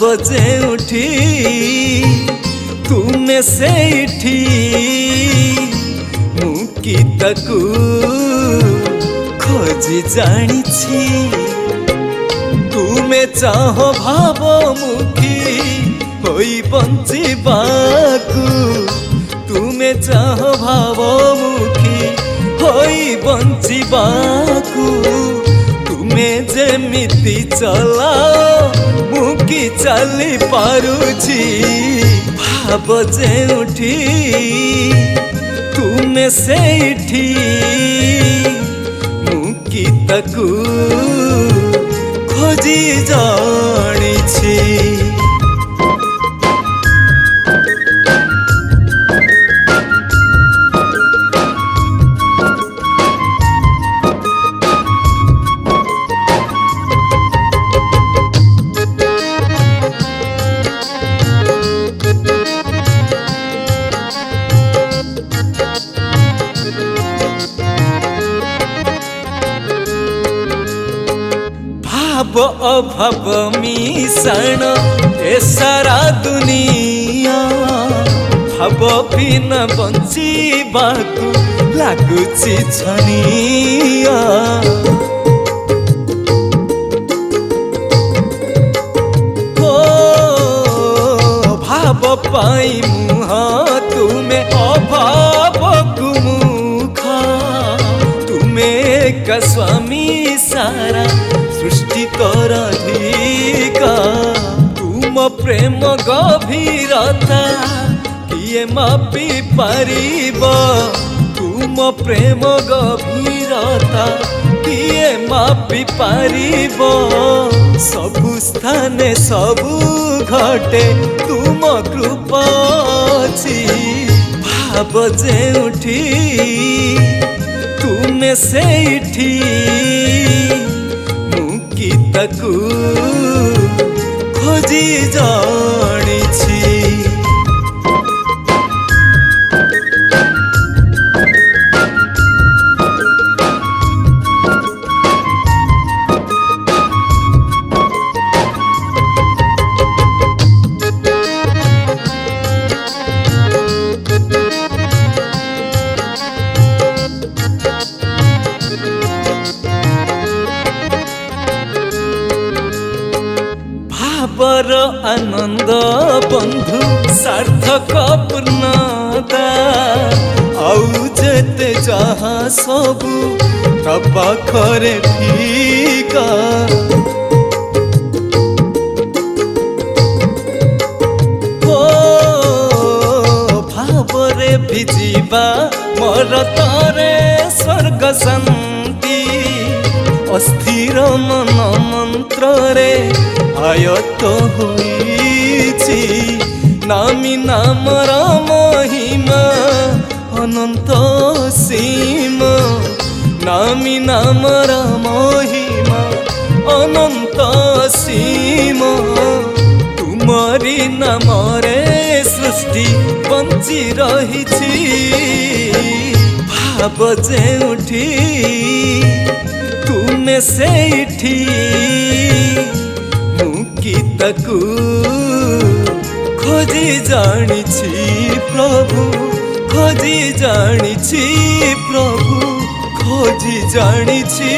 ଯେଉଁଠି ତୁମେ ସେଇଠି ମୁଁ କି ତାକୁ ଖୋଜି ଜାଣିଛି। ତୁମେ ଚାହ ଭାବମୁଖୀ ହୋଇ ବଞ୍ଚିବାକୁ, ତୁମେ ଚାହ ଭାବମୁଖୀ ହୋଇ ବଞ୍ଚିବାକୁ। ତୁମେ ଯେମିତି ଚଲାଅ ମୁଁ କି ଚାଲି ପାରୁଛି। ଭାବ ଯେଉଁଠି ତୁମେ ସେଇଠି ମୁଁ କି ତାକୁ ଖୋଜି ଜାଣିଛି। भाव अभाव मिश्रण ए सारा दुनिया, भाव बिना बंचिबाकु लागुची छनिया। ओ भाव पाई मुह तुमे अभाव मुखा, तुमे का स्वामी सारा सृष्टि कराधिका। तुम प्रेम गभीरता किए मापी पारिब, तुम प्रेम गभीरता किए मापी पारिब। सबु स्थाने सबु घटे तुम कृपा अछि। भाव ଯେଉଁଠି तुमे ସେଇଠି कि ताकू खोजी जानिछि। भावर आनंद बंधु सार्थक पूर्णता, आउ जेते जहाँ सबु ता पाखरे फीका। ओ भावरे भिजिबा मोर तरे स्वर्ग शांति। अस्थिर मन मंत्र रे आयत होईछि। नामी नामर महिमा अनंत सीमा, नामी नामर महिमा अनंत सीमा। तुमरी नामरे सृष्टि बंची रहिछि। भाव ଯେଉଁଠି तुमे ସେଇଠି कि ताकू खोजी जानिछि प्रभु, खोजी जानिछि प्रभु, खोजी जानिछि।